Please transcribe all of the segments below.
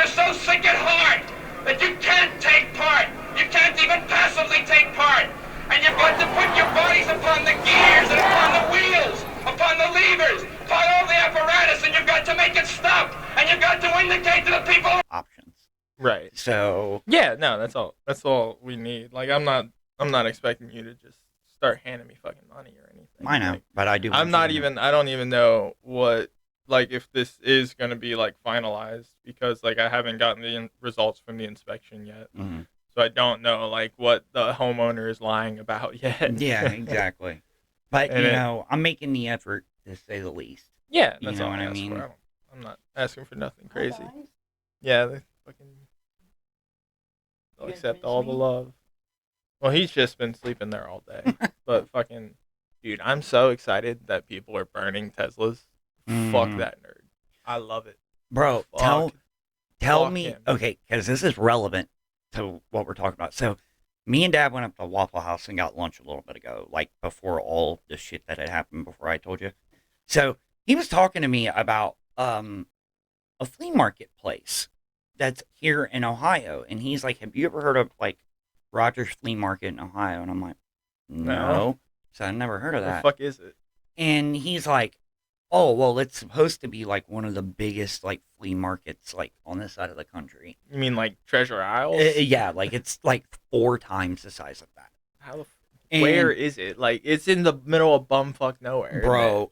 are so sick at heart that you can't take part. You can't even passively take part. And you've got to put your bodies upon the gears and upon the wheels, upon the levers, upon all the apparatus, and you've got to make it stop. And you've got to indicate to the people options. Right. So yeah, no, that's all. That's all we need. Like, I'm not expecting you to just start handing me fucking money or anything. I know, like, but I do. I don't even know what, like, if this is gonna be like finalized, because like I haven't gotten the results from the inspection yet, so I don't know like what the homeowner is lying about yet. Yeah, exactly. But I'm making the effort, to say the least. Yeah, that's all what I mean. I'm not asking for nothing crazy. Yeah, they fucking. They'll accept all the love. Well, he's just been sleeping there all day. But fucking, dude, I'm so excited that people are burning Teslas. Fuck that nerd. I love it. Bro, tell me, him. okay, because this is relevant to what we're talking about. So, me and Dad went up to Waffle House and got lunch a little bit ago, like before all the shit that had happened before I told you. So, he was talking to me about a flea market place that's here in Ohio. And he's like, have you ever heard of, like, Rogers Flea Market in Ohio? And I'm like, no. So I never heard of that. What the fuck is it? And he's like, oh, well, it's supposed to be, like, one of the biggest, like, flea markets, like, on this side of the country. You mean, like, Treasure Isles? Yeah, like, it's, like, 4 times the size of that. Where is it? Like, it's in the middle of bumfuck nowhere. Bro,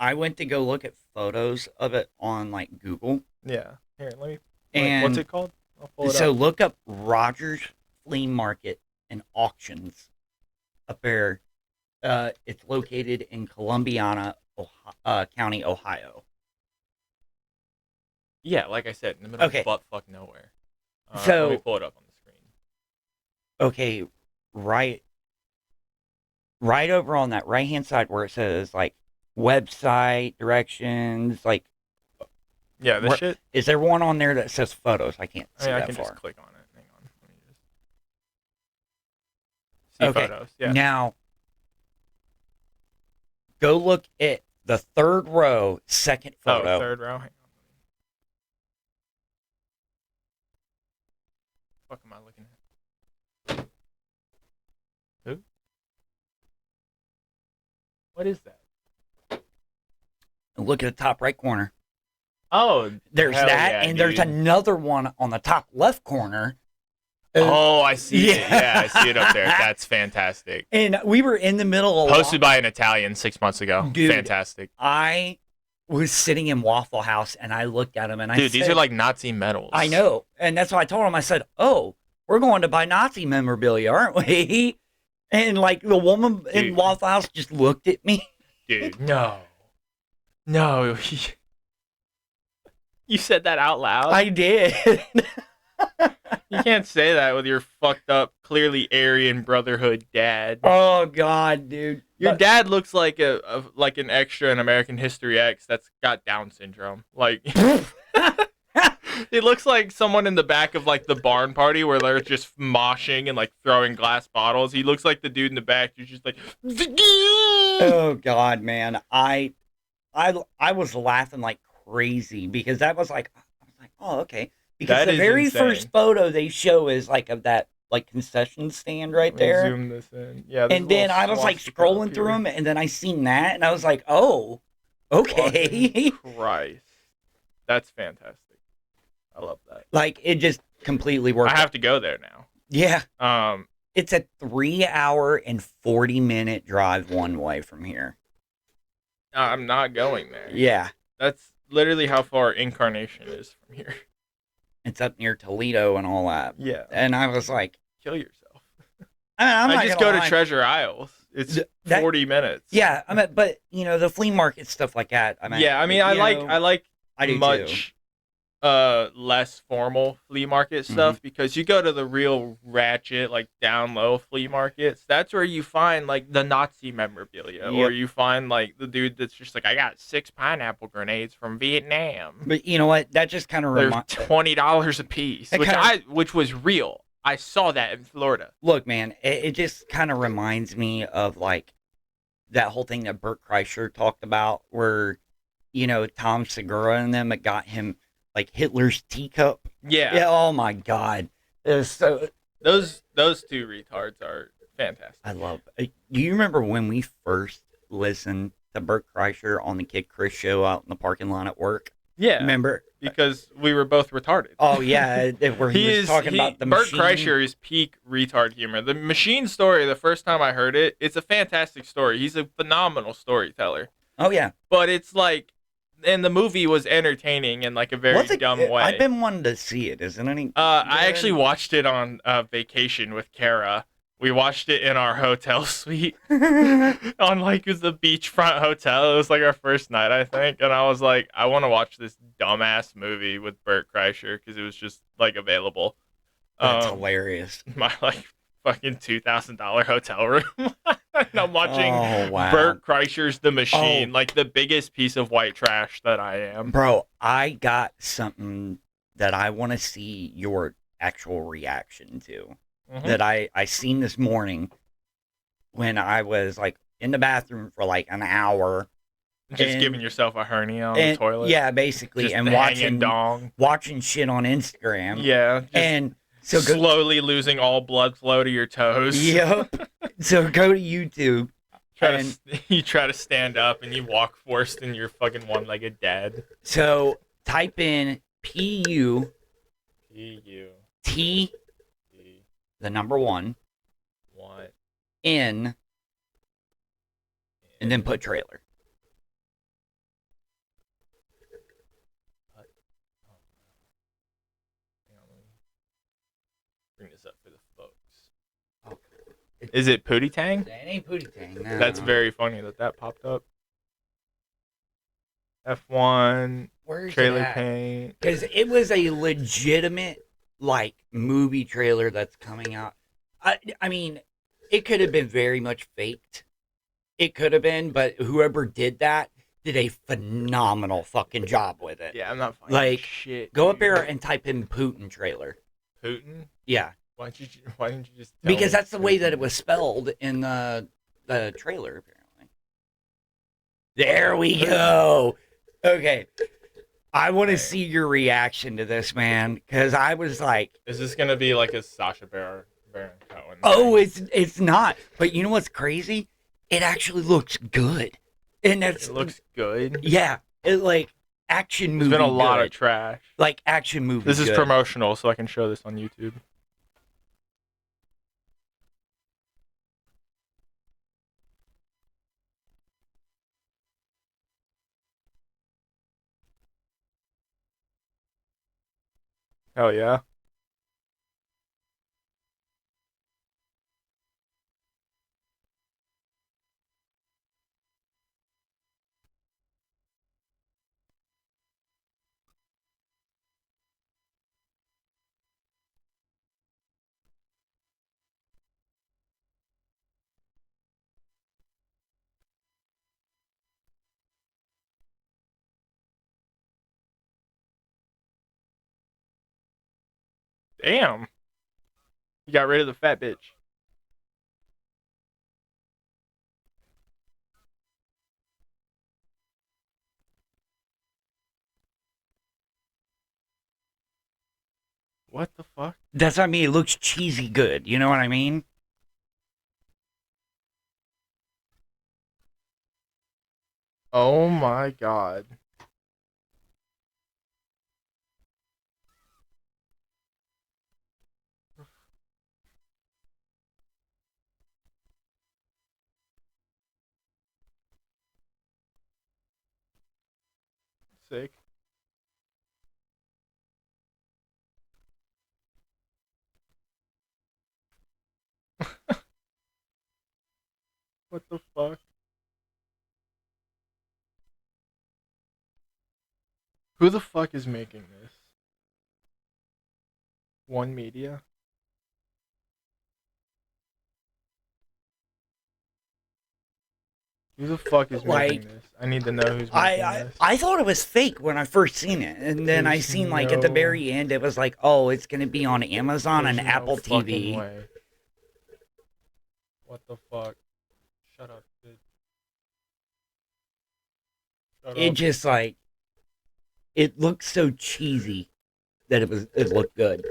I went to go look at photos of it on, like, Google. Yeah. Here, let me... And what's it called? I'll pull it so up. look up Rogers Flea Market and Auctions up there. It's located in Columbiana, County, Ohio. Yeah, like I said, in the middle of buttfuck nowhere. So let me pull it up on the screen. Okay, right over on that right-hand side where it says, like, website, directions, like... Yeah, this shit? Is there one on there that says photos? I can't see that far. I can just click on it. Hang on. Let me just... See photos, yeah. Now, go look at the third row, second photo. Oh, third row? Hang on. What the fuck am I looking at? Who? What is that? Look at the top right corner. Oh, there's that, yeah, and dude. There's another one on the top left corner. Oh, I see it. Yeah, I see it up there. That's fantastic. And we were in the middle of... Posted by an Italian 6 months ago. Dude, fantastic. I was sitting in Waffle House, and I looked at him, and I said... Dude, these are like Nazi medals. I know. And that's why I told him, I said, oh, we're going to buy Nazi memorabilia, aren't we? And, like, the woman in Waffle House just looked at me. Dude, no. No. You said that out loud? I did. You can't say that with your fucked up, clearly Aryan Brotherhood dad. Oh, God, dude. Your dad looks like like an extra in American History X that's got Down syndrome. Like, he looks like someone in the back of, like, the barn party where they're just moshing and, like, throwing glass bottles. He looks like the dude in the back who's just like... Oh, God, man. I was laughing like crazy because that was like, I was like, oh, okay. Because the very first photo they show is like of that like concession stand right there. Zoom this in. Yeah. And then I was like scrolling through them, and then I seen that, and I was like, oh, okay. Christ. That's fantastic. I love that. Like, it just completely worked. I have to go there now. Yeah. It's a 3-hour and 40-minute drive one way from here. I'm not going there. Yeah. That's literally how far Incarnation is from here. It's up near Toledo and all that. Yeah. And I was like... Kill yourself. I just go to Treasure Isles. It's 40 minutes. Yeah, I mean, but, you know, the flea market, stuff like that. I mean, yeah, I mean, I like much too. Less formal flea market stuff because you go to the real ratchet, like down low flea markets. That's where you find like the Nazi memorabilia, or you find like the dude that's just like, I got 6 pineapple grenades from Vietnam. But you know what? That just kind of reminds $20 a piece, which was real. I saw that in Florida. Look, man, it just kind of reminds me of like that whole thing that Bert Kreischer talked about, where, you know, Tom Segura and them got him like Hitler's teacup. Yeah. Oh my god. It's so Those two retards are fantastic. I love. Do you remember when we first listened to Bert Kreischer on the Kid Chris show out in the parking lot at work? Yeah. Remember? Because we were both retarded. Oh yeah, where he was talking about the Bert machine. Kreischer is peak retard humor. The machine story, the first time I heard it, it's a fantastic story. He's a phenomenal storyteller. Oh yeah. But it's like, and the movie was entertaining in like a very dumb way. I've been wanting to see it. Isn't any? I actually watched it on vacation with Kara. We watched it in our hotel suite on like the beachfront hotel. It was like our first night, I think, and I was like, I want to watch this dumbass movie with Bert Kreischer because it was just like available. That's hilarious. My like fucking $2,000 hotel room. And I'm watching wow. Bert Kreischer's The Machine, like the biggest piece of white trash that I am. Bro, I got something that I want to see your actual reaction to. That I seen this morning when I was like in the bathroom for like an hour. Just giving yourself a hernia on the toilet. Yeah, basically. Just and watching shit on Instagram. Yeah. And so slowly losing all blood flow to your toes. Yep. So go to YouTube. You try to stand up and you walk forced and you're fucking one-legged dad. So type in P-U. T. The number 1. N. And then put trailer. Bring this up for the folks. Okay. Is it Pootie Tang? That ain't Pootie Tang. No. That's very funny that popped up. F1. Where's trailer paint. Because it was a legitimate like movie trailer that's coming out. I mean, it could have been very much faked. It could have been, but whoever did that did a phenomenal fucking job with it. Yeah, I'm not finding like shit. Go up there and type in Putin trailer. Putin? Yeah. Why didn't you just? Because that's the way that it was spelled in the trailer. Apparently. There we go. Okay. I want to see your reaction to this, man, because I was like, "Is this gonna be like a Sacha Baron Cohen?" Oh, it's not. But you know what's crazy? It actually looks good, and it looks good. Yeah, it like action movie. There's been a lot good. of trash. Like action movie. This is good. promotional, so I can show this on YouTube. Hell yeah. Damn. You got rid of the fat bitch. What the fuck? That's what I mean. It looks cheesy good. You know what I mean? Oh my god. Sick. What the fuck? Who the fuck is making this? One Media? Who the fuck is making this? I need to know who's making this. I thought it was fake when I first seen it, and then I seen like at the very end it was like, oh, it's gonna be on Amazon and Apple TV. Way. What the fuck? Shut up, bitch. It just like it looked so cheesy that it looked good,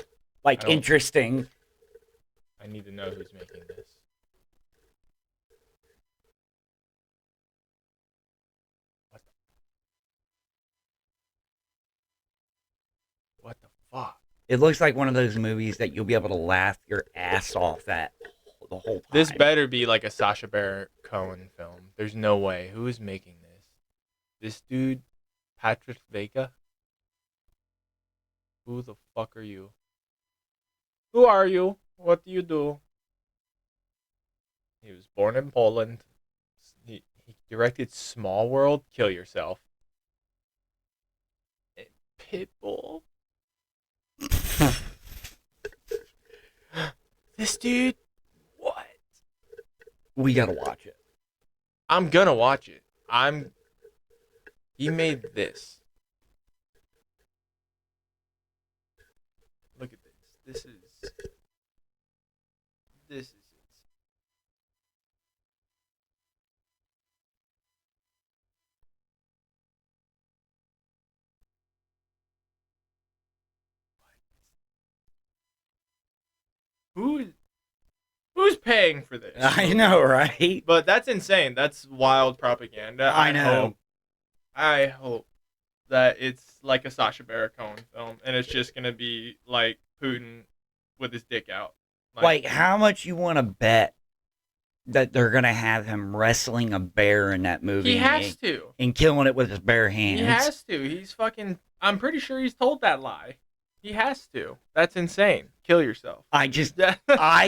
like I don't- interesting. I need to know who's making this. What the fuck? It looks like one of those movies that you'll be able to laugh your ass off at the whole time. This better be like a Sacha Baron Cohen film. There's no way. Who is making this? This dude, Patrick Vega? Who the fuck are you? Who are you? What do you do? He was born in Poland. He directed Small World. Kill Yourself. And Pitbull. This dude. What? We gotta watch it. I'm gonna watch it. He made this. Look at this. This is it. Who's paying for this? I know, right? But that's insane. That's wild propaganda. I know. I hope that it's like a Sacha Baron Cohen film, and it's just gonna be like Putin with his dick out. Like, how much you want to bet that they're gonna have him wrestling a bear in that movie? He has to. And killing it with his bare hands. He has to. He's fucking. I'm pretty sure he's told that lie. He has to. That's insane. Kill yourself. I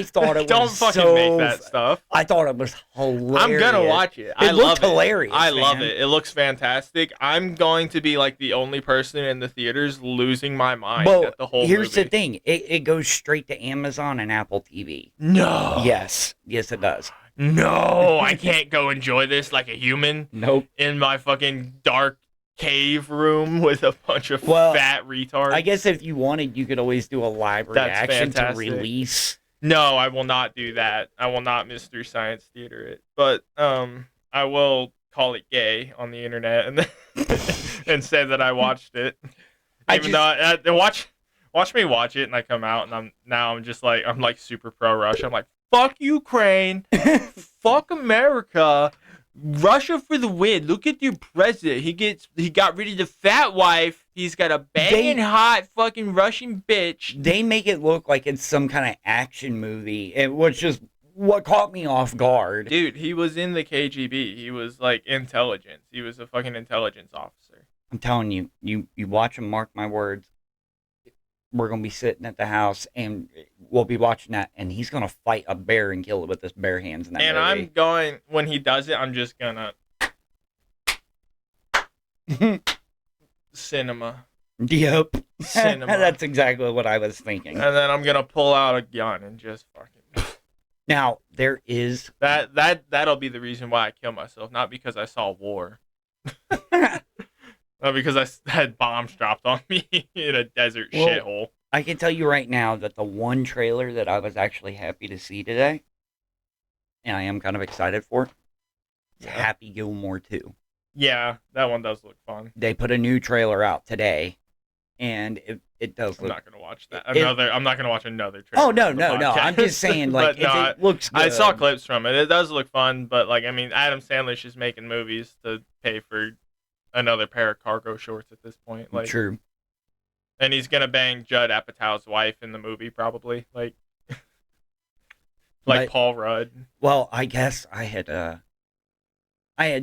thought it Don't was fucking so... make that stuff. I thought it was hilarious. I'm gonna watch it. I It love looked hilarious. I love man. it. It looks fantastic. I'm going to be like the only person in the theaters losing my mind Well, at the whole here's movie. the thing. It goes straight to Amazon and Apple TV. No. Yes, it does. No, I can't go enjoy this like a human Nope. in my fucking dark cave room with a bunch of Well, fat retards. I guess if you wanted, you could always do a live That's reaction to fantastic. release. No, I will not do that. I will not Mystery Science Theater it. But I will call it gay on the internet and and say that I watched it. Even though watch me watch it and I come out and I'm just like I'm like super pro Russia. I'm like fuck Ukraine, fuck America. Russia for the win. Look at your president. He got rid of the fat wife. He's got a banging hot fucking Russian bitch. They make it look like it's some kind of action movie, which is what caught me off guard. Dude, he was in the KGB. He was like intelligence. He was a fucking intelligence officer. I'm telling you, you watch him, mark my words. We're going to be sitting at the house and we'll be watching that, and he's going to fight a bear and kill it with his bare hands in that And movie. I'm going, when he does it, I'm just gonna cinema. Yep. Cinema. That's exactly what I was thinking. And then I'm gonna pull out a gun and just fucking Now, there is... that'll be the reason why I kill myself, not because I saw war. No, because I had bombs dropped on me in a desert shithole. I can tell you right now that the one trailer that I was actually happy to see today, and I am kind of excited for, is Happy Gilmore 2. Yeah, that one does look fun. They put a new trailer out today, and it does I'm look... not gonna watch that. I'm not gonna watch another trailer. Oh, no, for the no. I'm podcast. just saying, like, But no, it looks good. I saw clips from it. It does look fun, but like, I mean, Adam Sandler's just making movies to pay for another pair of cargo shorts at this point. Like, True. and he's gonna bang Judd Apatow's wife in the movie, probably. Like But- Paul Rudd. Well, I guess I had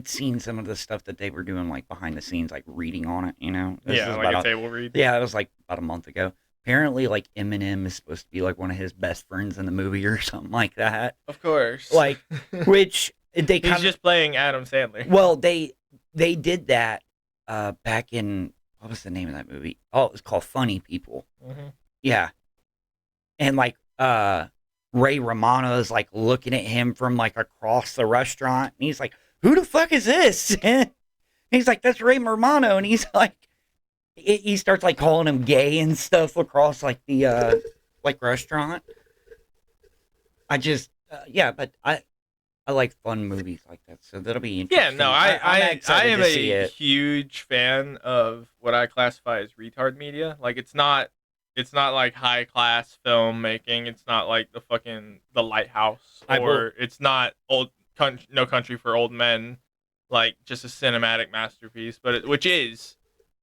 seen some of the stuff that they were doing, like, behind the scenes, like, reading on it, you know? This Yeah, is like a about table read. Yeah, it was, like, about a month ago. Apparently, like, Eminem is supposed to be, like, one of his best friends in the movie or something like that. Of course. Like, which they he's kind of... just playing Adam Sandler. Well, they did that back in... What was the name of that movie? Oh, it was called Funny People. Mm-hmm. Yeah. And, like, Ray Romano is, like, looking at him from, like, across the restaurant. And he's like, who the fuck is this? And he's like, that's Ray Romano. And he's like, he starts, like, calling him gay and stuff across, like, the, like, restaurant. I just, yeah, but I like fun movies like that, so that'll be Yeah, interesting. no, I'm I excited am to see a it. huge fan of what I classify as retard media. Like it's not like high class filmmaking. It's not like the Lighthouse, I will. or it's not No Country for Old Men, like just a cinematic masterpiece. But which is,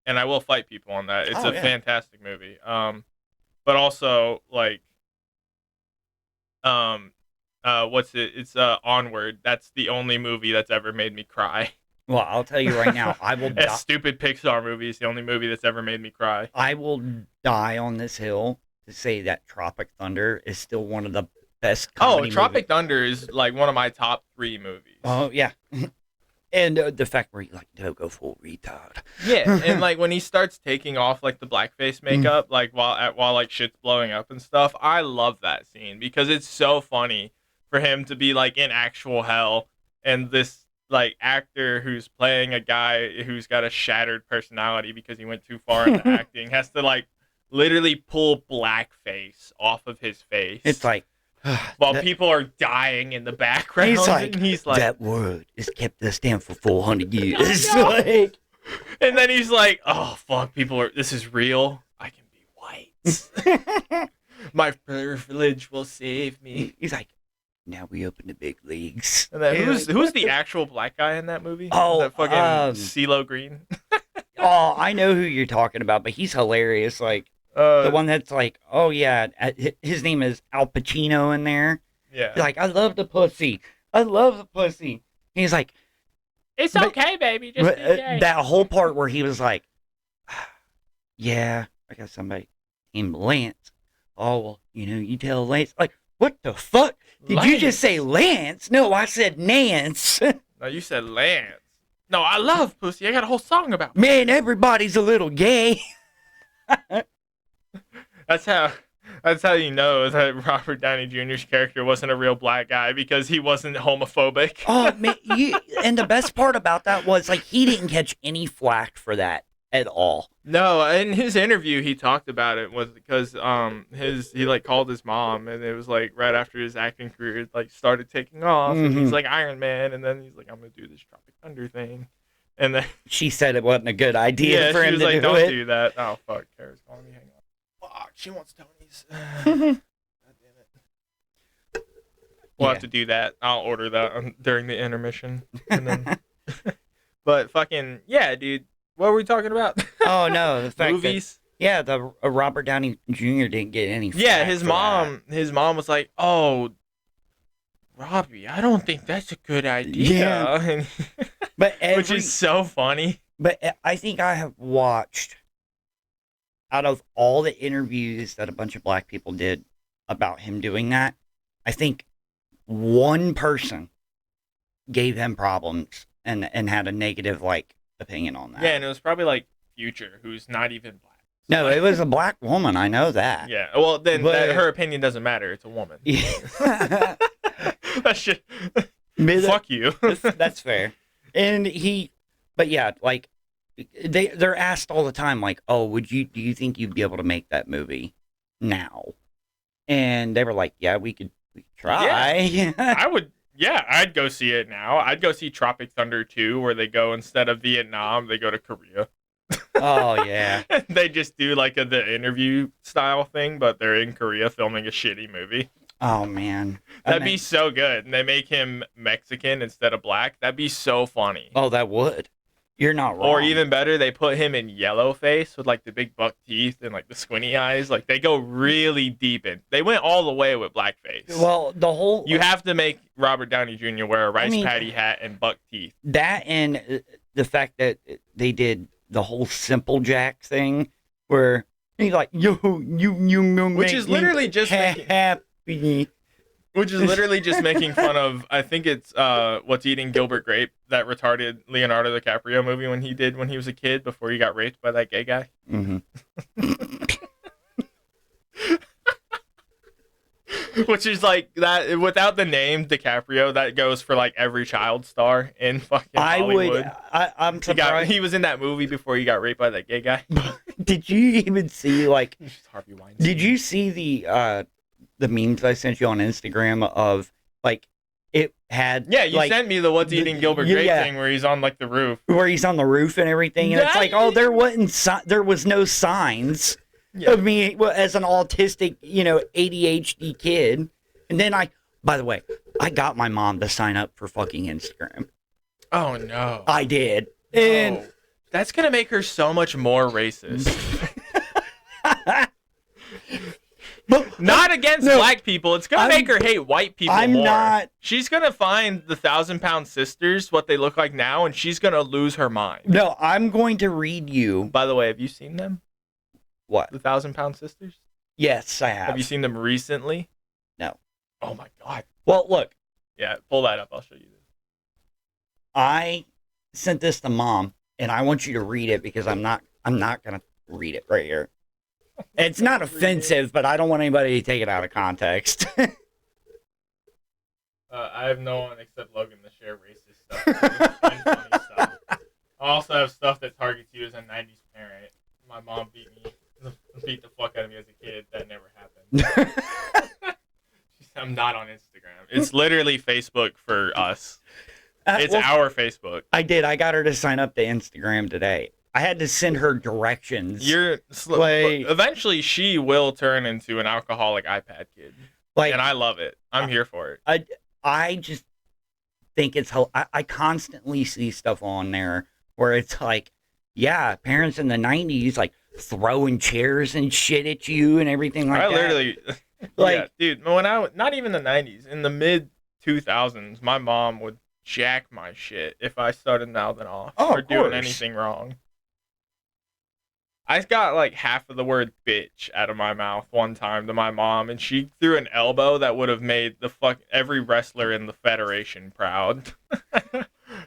and I will fight people on that. It's Oh a yeah. fantastic movie. But also like um what's it? It's Onward. That's the only movie that's ever made me cry. Well, I'll tell you right now, I will A die. stupid Pixar movie is the only movie that's ever made me cry. I will die on this hill to say that Tropic Thunder is still one of the best Oh, comedy Tropic movies. Thunder is like one of my top 3 movies. Oh yeah, and the fact where you like to go full retard. Yeah, and like when he starts taking off like the blackface makeup, like while like shit's blowing up and stuff, I love that scene because it's so funny for him to be like in actual hell, and this like actor who's playing a guy who's got a shattered personality because he went too far into acting has to like literally pull blackface off of his face. It's like while that- people are dying in the background. he's like that word has kept us down for 400 years. I know. Like, and then he's like, "Oh fuck, this is real. I can be white. My privilege will save me." he's like, now we open the big leagues. And then Yeah, who's like, who's what the actual black guy in that movie? Oh, Is that fucking CeeLo Green. Oh, I know who you're talking about, but he's hilarious. Like the one that's like, oh yeah, his name is Al Pacino in there. Yeah. He's like, I love the pussy. I love the pussy. He's like, It's but- okay, baby. Just but, be gay. that whole part where he was like, yeah, I got somebody named Lance. Oh well, you tell Lance. Like, what the fuck? Did you just say Lance? No, I said Nance. No, you said Lance. No, I love pussy. I got a whole song about. Man, everybody's a little gay. That's how you know that Robert Downey Jr.'s character wasn't a real black guy because he wasn't homophobic. Oh man, and the best part about that was like he didn't catch any flack for that at all. No, in his interview he talked about it was because he like called his mom and it was like right after his acting career like started taking off and he's like Iron Man and then he's like I'm gonna do this Tropic Thunder thing, and then She said it wasn't a good idea for she him was to like do don't it. do that. Oh fuck, Kara's calling me. Hang on. Fuck, she wants Tony's. God damn it. We'll have to do that. I'll order that during the intermission. And then, but fucking yeah, dude. What were we talking about? Oh no, the fact Movies. that the Robert Downey Jr. didn't get any. Yeah, flack his for mom. His mom was like, "Oh, Robbie, I don't think that's a good idea." Yeah. And- that. But which is so funny. But I think I have watched out of all the interviews that a bunch of black people did about him doing that. I think one person gave him problems and had a negative like opinion on that. Yeah, and it was probably like Future, who's not even black. No, it was a black woman. I know that. Yeah. Well, then But- her opinion doesn't matter. It's a woman. Yeah. That shit. But Fuck you. that's fair. And but yeah, like they're asked all the time, like, oh, do you think you'd be able to make that movie now? And they were like, yeah, we could try. I would. Yeah, I'd go see it now. I'd go see Tropic Thunder 2, where they go instead of Vietnam, they go to Korea. Oh yeah. They just do like the interview style thing, but they're in Korea filming a shitty movie. Oh man. That'd be so good. And they make him Mexican instead of black. That'd be so funny. Oh, that would. You're not wrong. Or even better, they put him in yellow face with like the big buck teeth and like the squinty eyes. Like they go really deep in. They went all the way with blackface. Well, the whole You have to make Robert Downey Jr. wear a rice patty hat and buck teeth. that and the fact that they did the whole Simple Jack thing, where he's like, yo, you Which is literally just making, happy. which is literally just making fun of. I think it's What's Eating Gilbert Grape, that retarded Leonardo DiCaprio movie when he was a kid before he got raped by that gay guy. Mm-hmm. Which is like that without the name DiCaprio, that goes for like every child star in fucking Hollywood. I'm surprised. He was in that movie before he got raped by that gay guy. Did you even see like? He's just Harvey Weinstein. Did you see the memes I sent you on Instagram of like it had Yeah, you like, sent me the What's Eating Gilbert Grape thing where he's on like the roof. where he's on the roof and everything, and it's like, oh, there was no signs of me as an autistic, ADHD kid. And then by the way, I got my mom to sign up for fucking Instagram. Oh no. I did. No. And that's gonna make her so much more racist. Not against black people. It's gonna make her hate white people more. She's gonna find the 1,000-Pound Sisters, what they look like now, and she's gonna lose her mind. No, I'm going to read you. By the way, have you seen them? What? The 1,000-Pound Sisters? Yes, I have. Have you seen them recently? No. Oh my god. Well, look. Yeah, pull that up. I'll show you this. I sent this to Mom, and I want you to read it because I'm not gonna read it right here. It's not offensive, but I don't want anybody to take it out of context. I have no one except Logan to share racist stuff and funny stuff. I also have stuff that targets you as a 90s parent. My mom beat the fuck out of me as a kid. That never happened. I'm not on Instagram. It's literally Facebook for us. It's our Facebook. I did. I got her to sign up to Instagram today. I had to send her directions. Eventually, she will turn into an alcoholic iPad kid. And I love it. I'm here for it. I just think it's... I constantly see stuff on there where it's like, yeah, parents in the 90s, like, throwing chairs and shit at you and everything like that. I literally... yeah, dude, not even the 90s. In the mid-2000s, my mom would jack my shit if I started mouthing off or doing anything wrong. I got like half of the word bitch out of my mouth one time to my mom, and she threw an elbow that would have made every wrestler in the Federation proud.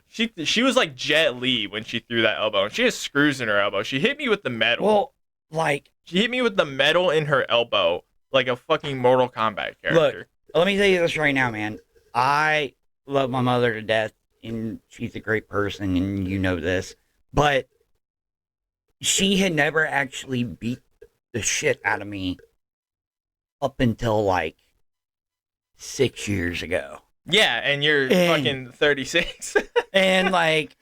She was like Jet Li when she threw that elbow. She has screws in her elbow. She hit me with the metal. Well, she hit me with the metal in her elbow like a fucking Mortal Kombat character. Look, let me tell you this right now, man. I love my mother to death, and she's a great person, and you know this. But she had never actually beat the shit out of me up until like 6 years ago. Yeah, and you're fucking 36. And like,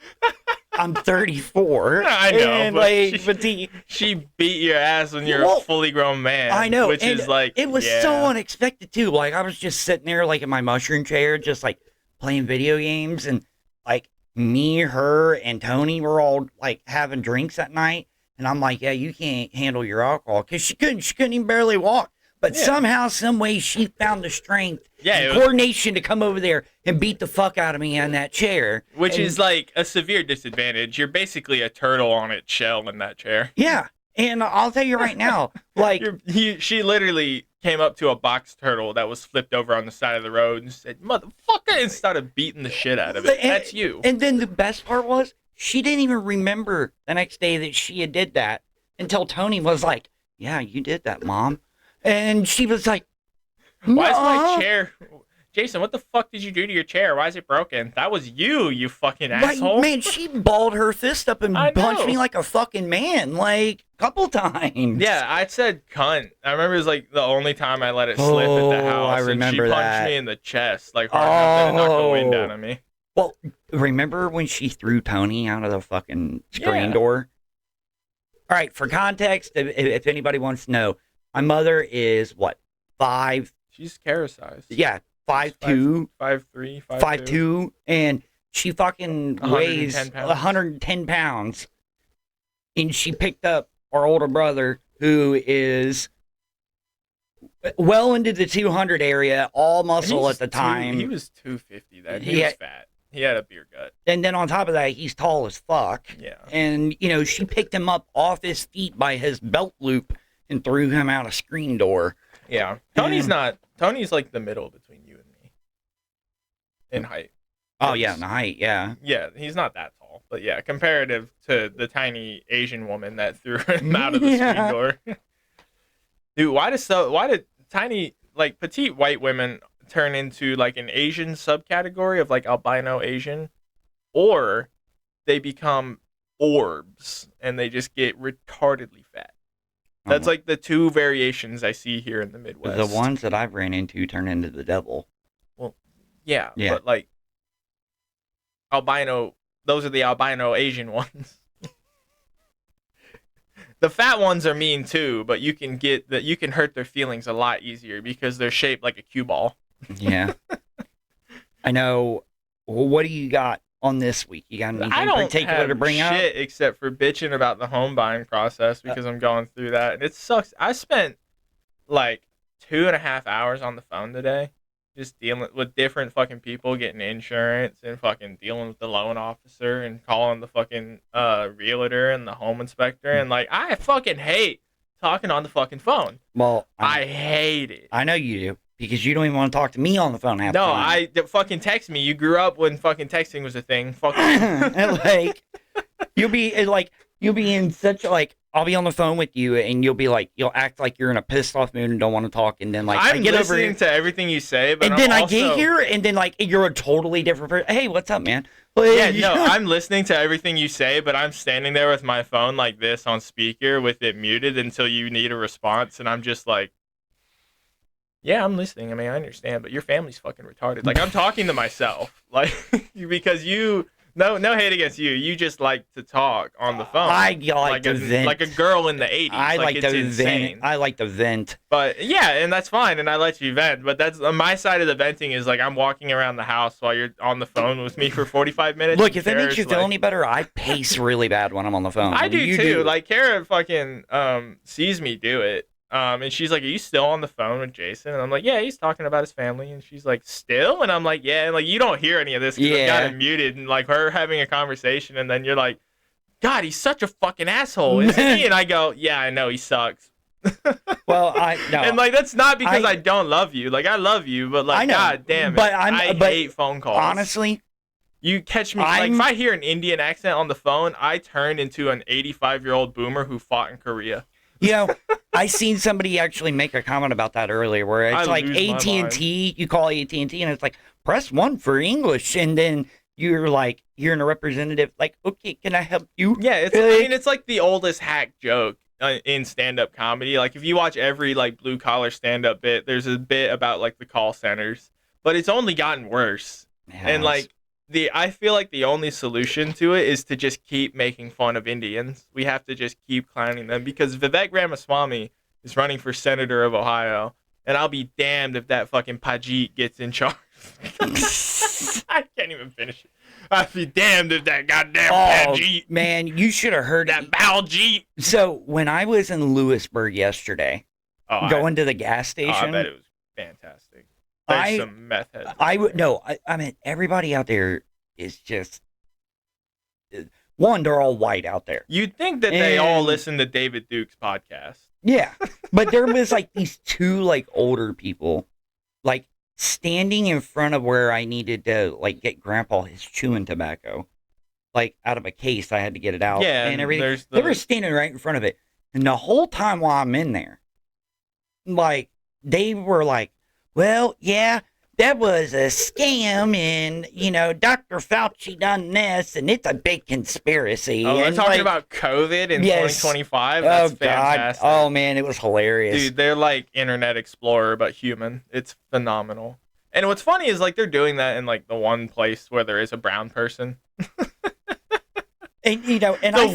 I'm 34. I know, and but she beat your ass when you're a fully grown man. I know, which is like, it was so unexpected too. Like, I was just sitting there like in my mushroom chair, just like playing video games, and like me, her, and Tony were all like having drinks that night. And I'm like, yeah, you can't handle your alcohol. Because she couldn't even barely walk. But somehow, some way, she found the strength and coordination to come over there and beat the fuck out of me on that chair. Which is like a severe disadvantage. You're basically a turtle on its shell in that chair. Yeah. And I'll tell you right now, like... she literally came up to a box turtle that was flipped over on the side of the road and said, motherfucker, and started beating the shit out of it. That's you. And then the best part was, she didn't even remember the next day that she had did that until Tony was like, yeah, you did that, Mom. And she was like, why is my chair... Jason, what the fuck did you do to your chair? Why is it broken? That was you fucking asshole. Man, she balled her fist up and punched me like a fucking man, like, a couple times. Yeah, I said cunt. I remember it was like the only time I let it slip at the house. I remember that. And she punched me in the chest, like hard enough to knock the wind out of me. Well, remember when she threw Tony out of the fucking screen door? All right, for context, if anybody wants to know, my mother is, what, 5? She's Kara size. Yeah, 5'2". 5'3", 5'2", and she fucking weighs 110 pounds. And she picked up our older brother, who is well into the 200 area, all muscle at the time. He was 250 then. He was fat. He had a beer gut. And then on top of that, he's tall as fuck. Yeah. And, she picked him up off his feet by his belt loop and threw him out a screen door. Yeah. Tony's like the middle between you and me. In height. Oh, yeah, in height, yeah. Yeah, he's not that tall. But yeah, comparative to the tiny Asian woman that threw him out of the screen door. Dude, why did tiny, like, petite white women turn into like an Asian subcategory of like albino Asian, or they become orbs and they just get retardedly fat? That's like the two variations I see here in the Midwest. The ones that I've ran into turn into the devil. Well, Yeah, Yeah. but like albino, those are the albino Asian ones. The fat ones are mean too, but you can hurt their feelings a lot easier because they're shaped like a cue ball. Yeah. I know. Well, what do you got on this week? You got anything I don't particular have to bring shit up? except for bitching about the home buying process because I'm going through that, and it sucks. I spent like 2.5 hours on the phone today, just dealing with different fucking people, getting insurance, and fucking dealing with the loan officer, and calling the fucking realtor and the home inspector, and like I fucking hate talking on the fucking phone. Well, I hate it. I know you do because you don't even want to talk to me on the phone half the No, time. fucking text me. You grew up when fucking texting was a thing. Fucking Like you'll be in such like I'll be on the phone with you and you'll act like you're in a pissed off mood and don't want to talk, and then like I I'm get over listening here, to everything you say, but and then I'm I get also- here and then like you're a totally different person. Hey, what's up, man? Like, Yeah, no, I'm listening to everything you say, but I'm standing there with my phone like this on speaker with it muted until you need a response, and I'm just like, yeah, I'm listening. I mean, I understand, but your family's fucking retarded. Like, I'm talking to myself, like, because no hate against you. You just like to talk on the phone. I like to vent. Like a girl in the 80s. I like it's to insane. vent. I like to vent. But yeah, and that's fine, and I let you vent. But that's my side of the venting is like I'm walking around the house while you're on the phone with me for 45 minutes. Look, if it makes you Kara's feel like- any better, I pace really bad when I'm on the phone. I do You too. Like Kara fucking sees me do it. And she's like, "Are you still on the phone with Jason?" And I'm like, "Yeah, he's talking about his family." And she's like, "Still?" And I'm like, "Yeah." And like, you don't hear any of this because I got it muted. And like her having a conversation, and then you're like, "God, he's such a fucking asshole, isn't he?" And I go, "Yeah, I know he sucks." Well, no. And like that's not because I don't love you. Like I love you, but like I know, God damn it, but I hate phone calls. Honestly, you catch me like if I hear an Indian accent on the phone, I turn into an 85-year-old boomer who fought in Korea. you know, I seen somebody actually make a comment about that earlier, where it's like lose my AT&T. You call AT&T, and it's like press 1 for English, and then you're like hearing a representative like, "Okay, can I help you?" Yeah, it's. I mean, it's like the oldest hack joke in stand-up comedy. Like if you watch every like blue collar stand-up bit, there's a bit about like the call centers, but it's only gotten worse. Yeah, and like I feel like the only solution to it is to just keep making fun of Indians. We have to just keep clowning them because Vivek Ramaswamy is running for senator of Ohio, and I'll be damned if that fucking Pajit gets in charge. I can't even finish it. I'll be damned if that goddamn Pajit. Man, you should have heard that Baljit. So when I was in Lewisburg yesterday, going to the gas station, I bet it was fantastic. There's some meth heads. I mean, everybody out there is just one. They're all white out there. You'd think that they all listen to David Duke's podcast. Yeah, but there was like these two like older people, like standing in front of where I needed to like get Grandpa his chewing tobacco, like out of a case. I had to get it out. Yeah, and everything. They were standing right in front of it, and the whole time while I'm in there, like they were like, "Well, yeah, that was a scam, and Dr. Fauci done this, and it's a big conspiracy." Oh, they're and talking about COVID in 2025. That's fantastic. God. Oh man, it was hilarious. Dude, they're like Internet Explorer but human. It's phenomenal. And what's funny is like they're doing that in like the one place where there is a brown person. And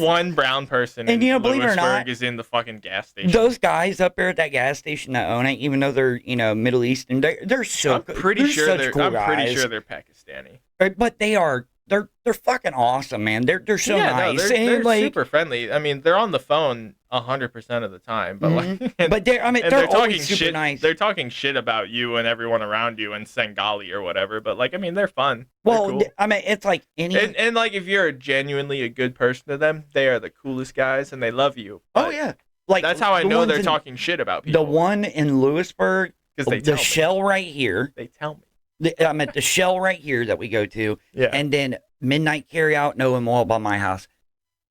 one brown person in believe it or not, Lewisburg is in the fucking gas station. Those guys up there at that gas station that own it, even though they're Middle Eastern, they're so. I'm pretty sure they're Pakistani. But they're fucking awesome, man. They're so nice. They're super friendly. I mean, they're on the phone 100% of the time, but like, they're talking super shit. Nice. They're talking shit about you and everyone around you in Sengali or whatever. But like, I mean, they're fun. Well, they're cool. I mean, it's like any and like if you're genuinely a good person to them, they are the coolest guys and they love you. Oh yeah, like that's how I know they're talking shit about people. The one in Lewisburg, because the Shell right here. They tell me. I'm at the Shell right here that we go to, and then Midnight Carryout, No Oil by my house.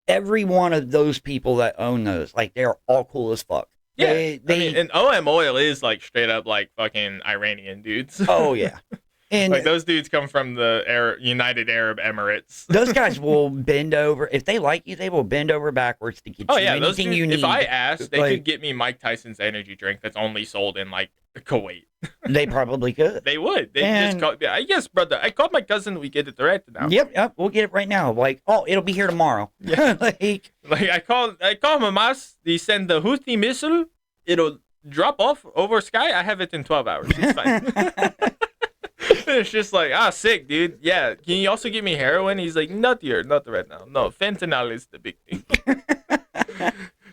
Every one of those people that own those, like, they're all cool as fuck. Yeah, I mean, and OM Oil is like straight up like fucking Iranian dudes. Oh yeah, And Like those dudes come from the United Arab Emirates. those guys will bend over if they like you. They will bend over backwards to get Oh you yeah, those anything dudes, you need. if I asked, they Like, could get me Mike Tyson's energy drink that's only sold in like Kuwait. they probably could. They would. They And- just call. Yeah, yes, brother. I called my cousin. We get it right now. Yep, we'll get it right now. Like, oh, it'll be here tomorrow. Yeah. Like, I call Hamas. They send the Houthi missile. It'll drop off over sky. I have it in 12 hours. It's fine. It's just like, sick, dude. Yeah. Can you also give me heroin? He's like, not right now. No, fentanyl is the big thing.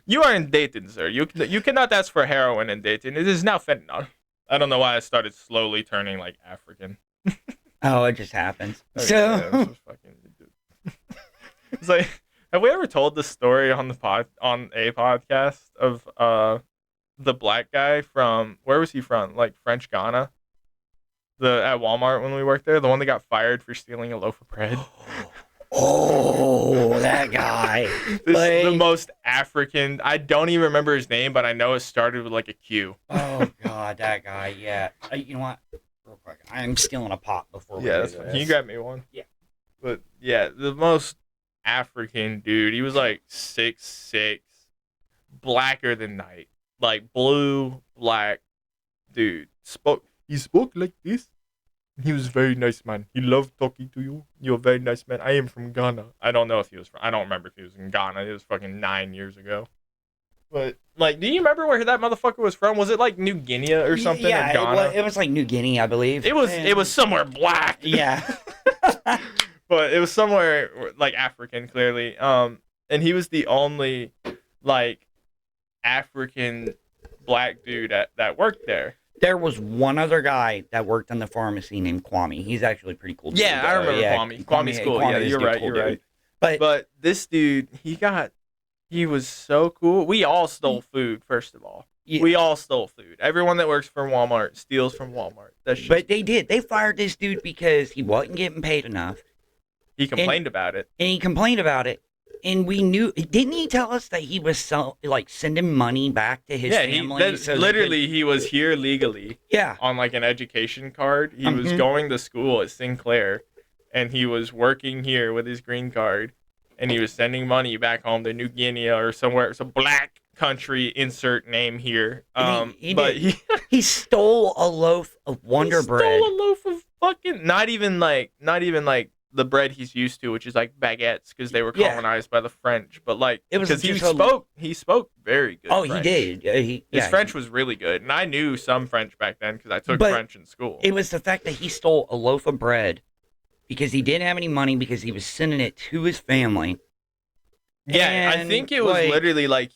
You are in Dayton, sir. You cannot ask for heroin in Dayton. It is now fentanyl. I don't know why I started slowly turning like African. oh, it just happens. Okay, So, yeah, this was fucking... It's like, have we ever told the story on a podcast of the black guy from, where was he from? Like French Ghana? At Walmart when we worked there, the one that got fired for stealing a loaf of bread. oh, that guy. This Like- is the most African. I don't even remember his name, but I know it started with like a Q. Oh God, that guy. Yeah. You know what? Real quick, I'm stealing a pot before we Yeah, do that's fine. this. Can you grab me one? Yeah. But yeah, the most African dude. He was like 6'6", blacker than night, like blue, black dude. He spoke like this. He was very nice, man. He loved talking to you. You're a very nice man. I am from Ghana. I don't know if he was from, I don't remember if he was in Ghana. It was fucking 9 years ago. But, like, do you remember where that motherfucker was from? Was it, like, New Guinea or something? Yeah, or Ghana? it was like New Guinea, I believe. It was And- somewhere black. Yeah. But it was somewhere, like, African, clearly. And he was the only, like, African black dude that worked there. There was one other guy that worked in the pharmacy named Kwame. He's actually pretty cool. Yeah, dude, I though. remember Yeah, Kwame. Kwame's cool. Kwame Yeah, is you're a right. cool You're dude. right. But But this dude, he was so cool. We all stole food, first of all. Yeah. We all stole food. Everyone that works for Walmart steals from Walmart. That's just, but they did. They fired this dude because he wasn't getting paid enough, he complained about it. and he complained about it. And we knew. Didn't he tell us that he was sending money back to his family? Literally, he was here legally Yeah. on like an education card. He was going to school at Sinclair, and he was working here with his green card, and he was sending money back home to New Guinea or somewhere, some black country. Insert name here. He stole a loaf of Wonder he Bread. Stole a loaf of fucking not even like the bread he's used to, which is like baguettes because they were Yeah. colonized by the French. But like It was because just he spoke very good. Oh, French. he did. His French was really good, and I knew some French back then because I took But French in school. It was the fact that he stole a loaf of bread because he didn't have any money because he was sending it to his family. Yeah, I And, think it was literally like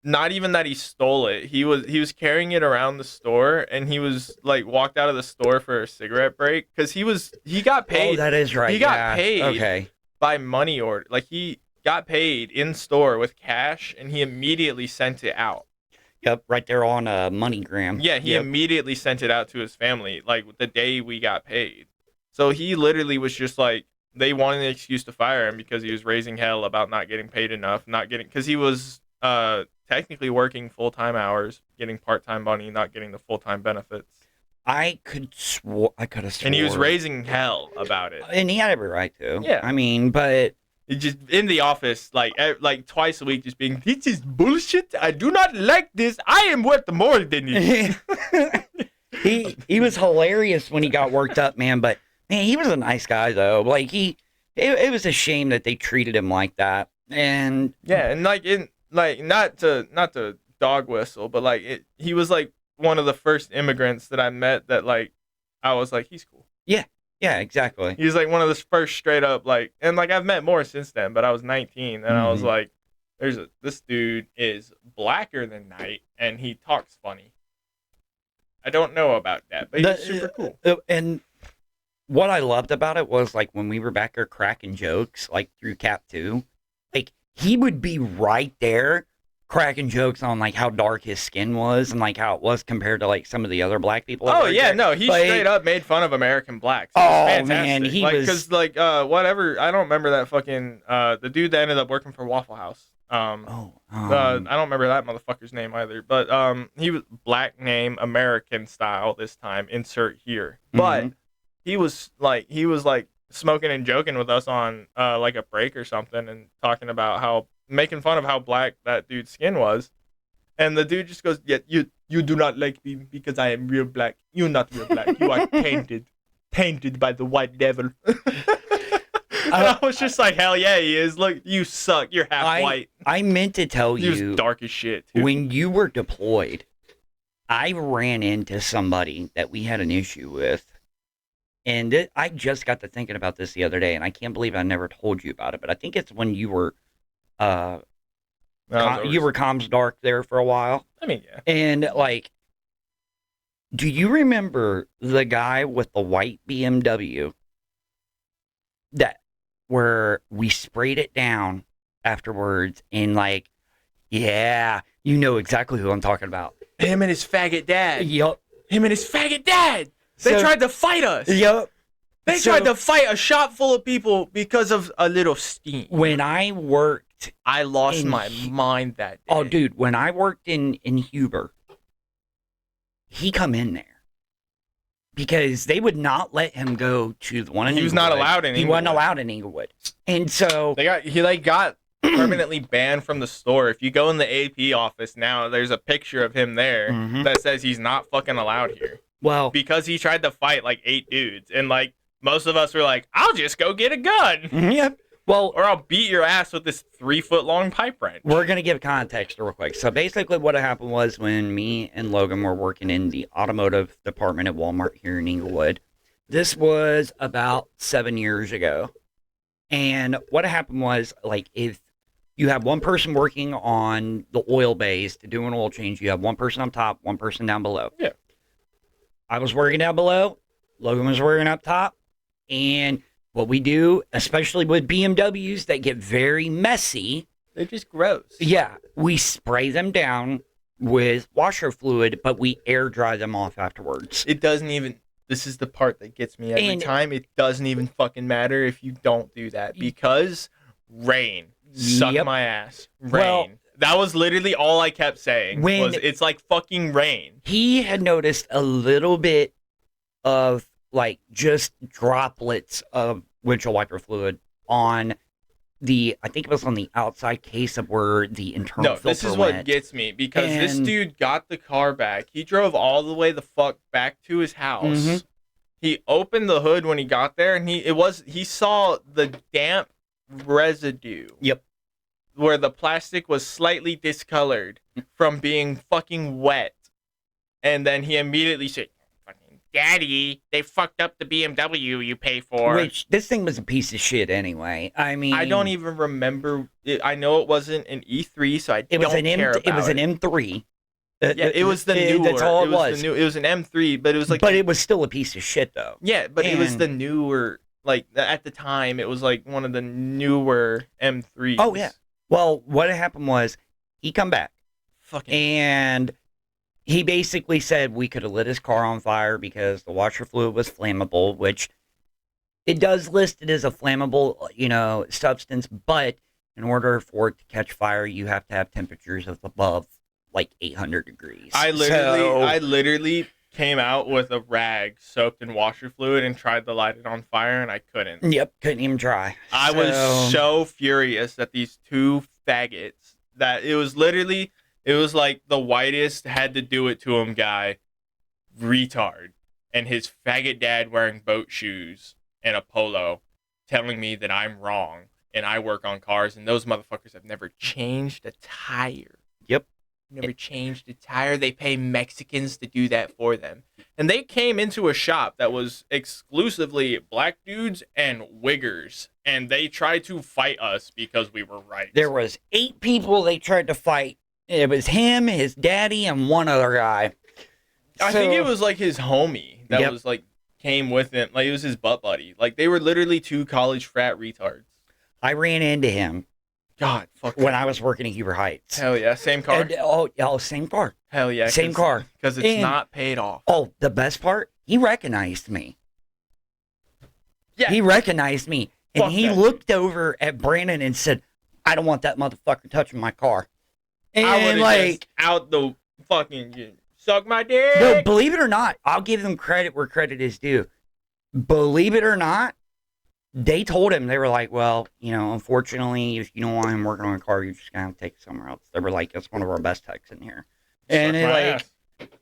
not even that he stole it. He was carrying it around the store, and he was like walked out of the store for a cigarette break because he got paid. Oh, that is right. He got yeah. paid. Okay. By money order. Like he got paid in store with cash, and he immediately sent it out. Yep, right there on MoneyGram. Yeah, he Yep. immediately sent it out to his family, like the day we got paid. So he literally was just like, they wanted an excuse to fire him because he was raising hell about not getting paid enough, because he was technically working full-time hours, getting part-time money, not getting the full-time benefits. I could have sworn. And he was raising hell about it. And he had every right to. Yeah. I mean, but He just in the office, like twice a week, just being, this is bullshit. I do not like this. I am worth more than you. he was hilarious when he got worked up, man. But man, he was a nice guy though. Like it was a shame that they treated him like that. And Yeah, and not to dog whistle, but he was like one of the first immigrants that I met that like I was like, he's cool. yeah, exactly. He's like one of the first straight up and I've met more since then, but I was 19 and I was like, this dude is blacker than night and he talks funny. I don't know about that, but he's super cool. And what I loved about it was like when we were back there cracking jokes like through Cap 2, like he would be right there cracking jokes on like how dark his skin was and like how it was compared to like some of the other black people. Oh yeah, no, he straight up made fun of American blacks. Oh Fantastic. man, he was because whatever. I don't remember that fucking the dude that ended up working for Waffle House. I don't remember that motherfucker's name either. But he was black name, American style this time. Insert here. But he was like smoking and joking with us on like a break or something, and talking about making fun of how black that dude's skin was. And the dude just goes, "Yeah, you do not like me because I am real black. You're not real black. You are tainted by the white devil." And I was just like, "Hell yeah, he is. Look, you suck. You're half white." I meant to tell He was you, dark as shit, too. when you were deployed, I ran into somebody that we had an issue with. And I just got to thinking about this the other day, and I can't believe I never told you about it. But I think it's when you were you were comms dark there for a while. I mean, yeah. And like, do you remember the guy with the white BMW where we sprayed it down afterwards? And like, yeah, you know exactly who I'm talking about. Him and his faggot dad. Yup. Him and his faggot dad. They tried to fight us. Yup. They tried to fight a shop full of people because of a little steam. When I worked, I lost my mind that day. Oh, dude, when I worked in Huber, he come in there because they would not let him go to the one in Inglewood. He was not allowed in Inglewood. He wasn't allowed in Inglewood. And so he got permanently banned from the store. If you go in the AP office now, there's a picture of him there that says he's not fucking allowed here. Well, because he tried to fight like 8 dudes, and like most of us were like, "I'll just go get a gun." Yeah. Well, or I'll beat your ass with this 3-foot-long pipe wrench. We're going to give context real quick. So basically what happened was when me and Logan were working in the automotive department at Walmart here in Inglewood, this was about 7 years ago. And what happened was, like, if you have one person working on the oil bays to do an oil change, you have one person up top, one person down below. Yeah. I was working down below. Logan was working up top. And what we do, especially with BMWs that get very messy. They're just gross. Yeah. We spray them down with washer fluid, but we air dry them off afterwards. It doesn't even, this is the part that gets me every time. It doesn't even fucking matter if you don't do that, because rain. Suck my ass. Rain. Well, that was literally all I kept saying. It's like fucking rain. He had noticed a little bit of like just droplets of windshield wiper fluid on I think it was on the outside case of where the internal filter went. No, this is what gets me, because this dude got the car back. He drove all the way the fuck back to his house. He opened the hood when he got there, and he saw the damp residue. Yep. Where the plastic was slightly discolored from being fucking wet. And then he immediately said, "Daddy, they fucked up the BMW you pay for." Which, this thing was a piece of shit anyway. I mean, I don't even remember. I know it wasn't an E3, so it was an M3. Yeah, it was the newer. That's all it was. It was an M3, but it was like. But it was still a piece of shit, though. Yeah, but it was the newer. Like at the time, it was like one of the newer M3s. Oh yeah. Well, what happened was he come back, and he basically said we could have lit his car on fire because the washer fluid was flammable, which it does list it as a flammable, substance. But in order for it to catch fire, you have to have temperatures of above like 800 degrees. I literally came out with a rag soaked in washer fluid and tried to light it on fire, and I couldn't. Yep, couldn't even try. I was so furious at these two faggots that it was like the whitest had to do it to him guy, retard, and his faggot dad wearing boat shoes and a polo, telling me that I'm wrong and I work on cars, and those motherfuckers have never changed a tire. Yep. Never changed a tire. They pay Mexicans to do that for them. And they came into a shop that was exclusively black dudes and wiggers, and they tried to fight us because we were right. There was 8 people they tried to fight. It was him, his daddy, and one other guy. I think it was like his homie that was like came with him. Like it was his butt buddy. Like they were literally 2 college frat retards. I ran into him. God, fuck. When I was working at Huber Heights. Hell yeah, same car. And, same car. Hell yeah, same car. Because it's not paid off. Oh, the best part, he recognized me. Yeah, he recognized me, and he looked over at Brandon and said, "I don't want that motherfucker touching my car." And I would like out the fucking suck my dick. No, believe it or not, I'll give them credit where credit is due. believe it or not, they told him, they were like, well, unfortunately, if you don't want him working on a car, you're just going to have to take it somewhere else. They were like, it's one of our best techs in here. And Suck my ass.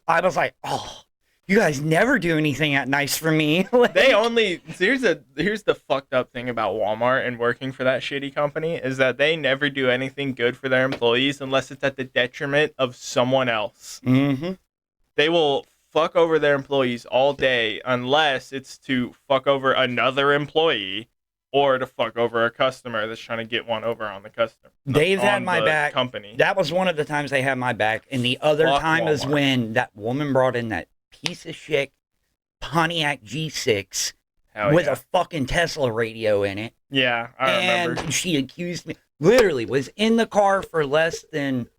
I was like, oh, you guys never do anything that nice for me. They only here's the fucked up thing about Walmart and working for that shitty company is that they never do anything good for their employees unless it's at the detriment of someone else. Mm-hmm. They will fuck over their employees all day unless it's to fuck over another employee or to fuck over a customer that's trying to get one over on the customer. They've had my back. Company. That was one of the times they had my back, and the other time is when that woman brought in that piece of shit Pontiac G6 with a fucking Tesla radio in it. Yeah, I remember. And she accused me, literally was in the car for less than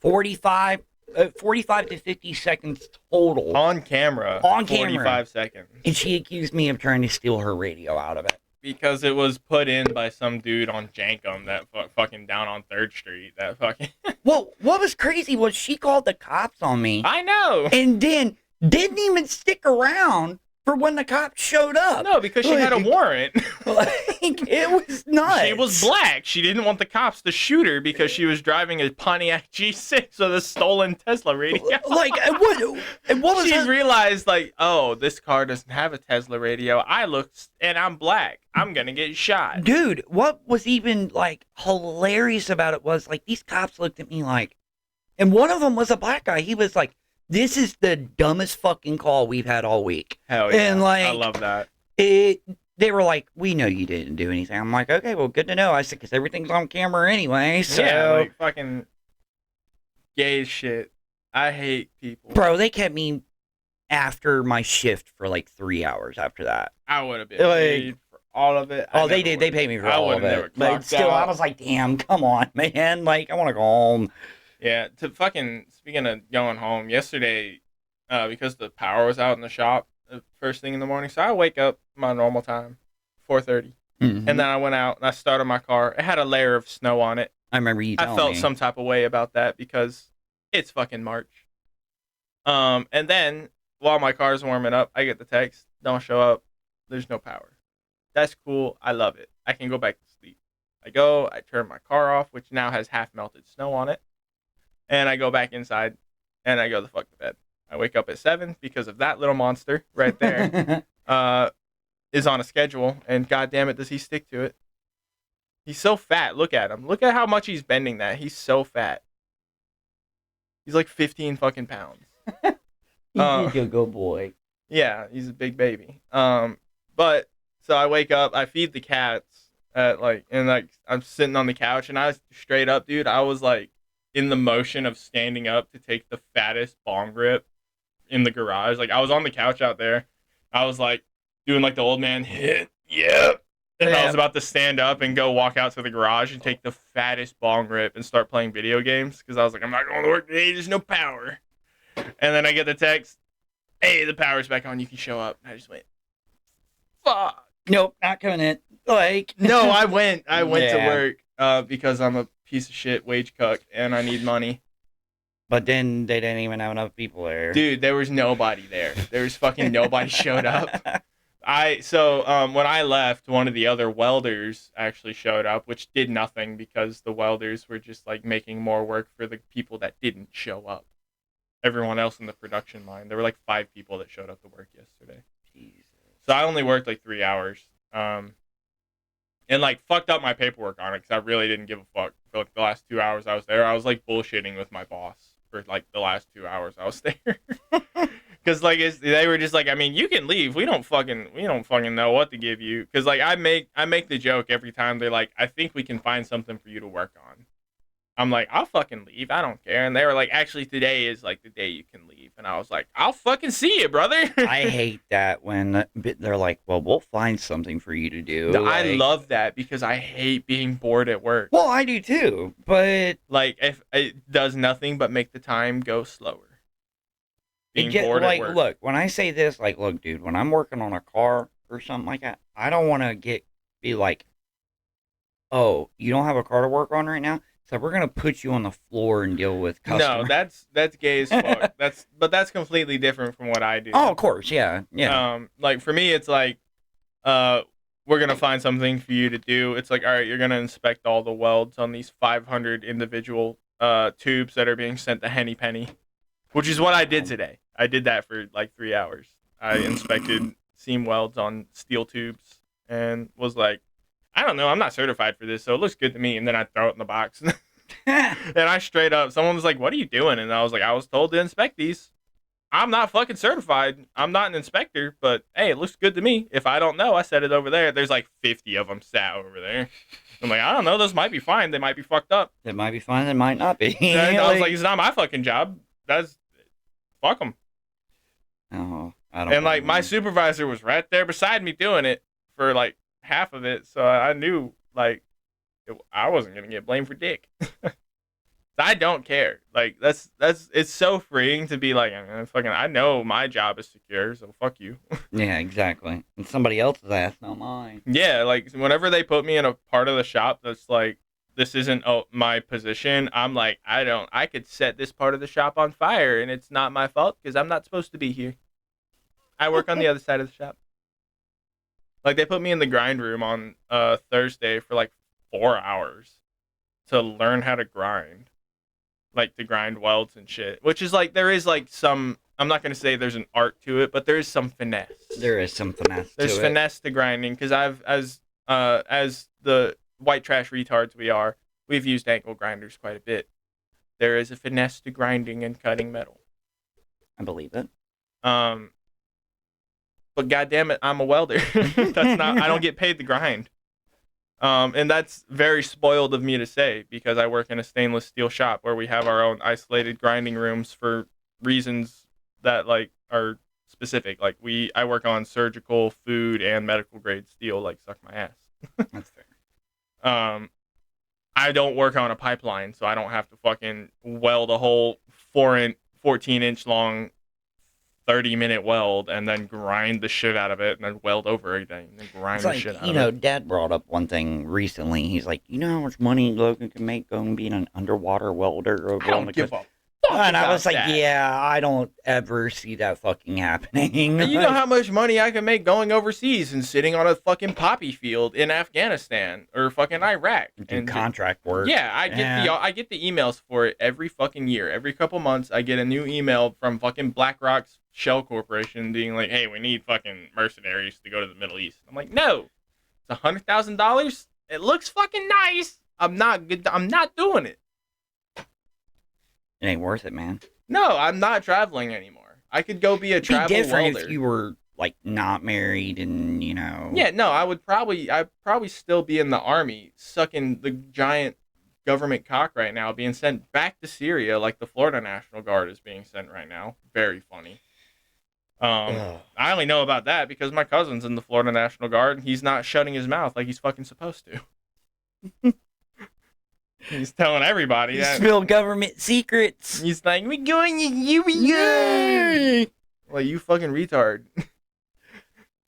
45 to 50 seconds total. On camera. 45 seconds. And she accused me of trying to steal her radio out of it. Because it was put in by some dude on Jankum that fucking down on 3rd Street. That fucking... Well, what was crazy was she called the cops on me. I know. And then didn't even stick around for when the cops showed up. No, because she had a warrant. It was nuts. She was black. She didn't want the cops to shoot her because she was driving a Pontiac G6 with a stolen Tesla radio. What was she realized, oh, this car doesn't have a Tesla radio. And I'm black. I'm going to get shot. Dude, what was even, hilarious about it was, these cops looked at me and one of them was a black guy. He was like, this is the dumbest fucking call we've had all week. Hell yeah. And I love that. They were like, we know you didn't do anything. I'm like, okay, well, good to know. I said, because everything's on camera anyway. So. Yeah, fucking gay shit. I hate people. Bro, they kept me after my shift for 3 hours after that. I would have been paid for all of it. They did. They paid me for all of it. But still, I was like, damn, come on, man. I want to go home. Yeah, speaking of going home, yesterday, because the power was out in the shop first thing in the morning, so I wake up my normal time, 4:30, and then I went out and I started my car. It had a layer of snow on it. I remember you telling me. I felt some type of way about that because it's fucking March. And then while my car's warming up, I get the text, don't show up, there's no power. That's cool, I love it. I can go back to sleep. I turn my car off, which now has half melted snow on it. And I go back inside, and I go the fuck to bed. I wake up at 7 because of that little monster right there is on a schedule, and goddamn it, does he stick to it. He's so fat. Look at him. Look at how much he's bending that. He's so fat. He's 15 fucking pounds. He's a good boy. Yeah, he's a big baby. But, so I wake up, I feed the cats, and I'm sitting on the couch, and I was straight up, dude, I was in the motion of standing up to take the fattest bong rip in the garage. I was on the couch out there. I was doing the old man hit. Yep. And I was about to stand up and go walk out to the garage and take the fattest bong rip and start playing video games. Because I was like, I'm not going to work today. There's no power. And then I get the text, hey, the power's back on. You can show up. And I just went, fuck. Nope, not coming in. No, I went to work because I'm a piece of shit wage cuck and I need money. But then they didn't even have enough people there. Dude, there was nobody there. There was fucking nobody showed up. When I left, one of the other welders actually showed up, which did nothing because the welders were just making more work for the people that didn't show up. Everyone else in the production line. There were 5 people that showed up to work yesterday. Jesus. So I only worked 3 hours. And fucked up my paperwork on it because I really didn't give a fuck for the last 2 hours I was there. I was bullshitting with my boss for the last 2 hours I was there. Because they were just you can leave. We don't fucking know what to give you. Because I make the joke every time they're I think we can find something for you to work on. I'm I'll fucking leave. I don't care. And they were actually today is the day you can leave. And I was I'll fucking see you, brother. I hate that when they're well, we'll find something for you to do. I love that because I hate being bored at work. Well, I do too. But if it does nothing but make the time go slower. Being bored at work. Look, when I say this, look, dude, when I'm working on a car or something like that, I don't want to be oh, you don't have a car to work on right now? So we're gonna put you on the floor and deal with customers. No, that's gay as fuck. That's completely different from what I do. Oh, of course, yeah. Like for me, it's like, we're gonna find something for you to do. It's like, all right, you're gonna inspect all the welds on these 500 individual tubes that are being sent to Henny Penny, which is what I did today. I did that for like 3 hours. I inspected seam welds on steel tubes and was like, I don't know, I'm not certified for this, so it looks good to me. And then I throw it in the box. And I straight up, someone was like, what are you doing? And I was like, I was told to inspect these. I'm not fucking certified. I'm not an inspector, but hey, it looks good to me. If I don't know, I set it over there. There's like 50 of them sat over there. I'm like, I don't know, those might be fine. They might be fucked up. It might be fine, it might not be. And I was like, it's not my fucking job. Fuck them. Oh, I don't And like know. my supervisor was right there beside me doing it for like half of it, so I knew like I wasn't gonna get blamed for dick. I don't care. Like that's it's so freeing to be like, I know my job is secure, so fuck you. Yeah, exactly. And somebody else's ass, not mine. Yeah, like whenever they put me in a part of the shop that's like, this isn't my position, I'm like, I could set this part of the shop on fire and it's not my fault because I'm not supposed to be here. I work on the other side of the shop. Like they put me in the grind room on Thursday for like 4 hours to learn how to grind. Like to grind welds and shit. Which is like, there is like some, I'm not going to say there's an art to it, but there is some finesse. There is some finesse There's to finesse to grinding because as the white trash retards we've used angle grinders quite a bit. There is a finesse to grinding and cutting metal. I believe it. But goddamn it, I'm a welder. I don't get paid to grind. And that's very spoiled of me to say because I work in a stainless steel shop where we have our own isolated grinding rooms for reasons that like are specific. Like I work on surgical, food, and medical grade steel. Like suck my ass. That's fair. I don't work on a pipeline, so I don't have to fucking weld a whole 14-inch long 30-minute weld and then grind the shit out of it and then weld over everything and then grind the shit out of it. Dad brought up one thing recently. He's like, you know how much money Logan can make going being an underwater welder over I on don't the give coast? a fuck And I about was like, that. yeah, I don't ever see that fucking happening. And you know how much money I can make going overseas and sitting on a fucking poppy field in Afghanistan or fucking Iraq do and contract work. Yeah, I get the emails for it every fucking year. Every couple months, I get a new email from fucking BlackRock's Shell Corporation being like, "Hey, we need fucking mercenaries to go to the Middle East." I'm like, "No, it's $100,000. It looks fucking nice. I'm not good. I'm not doing it. It ain't worth it, man. No, I'm not traveling anymore. I could go be a It'd be travel different welder. if you were like not married and Yeah, no, I'd probably still be in the army, sucking the giant government cock right now, being sent back to Syria like the Florida National Guard is being sent right now. Very funny. I only know about that because my cousin's in the Florida National Guard and he's not shutting his mouth like he's fucking supposed to. He's telling everybody You that. spill government secrets. He's like, we going, you go. Like, you fucking retard.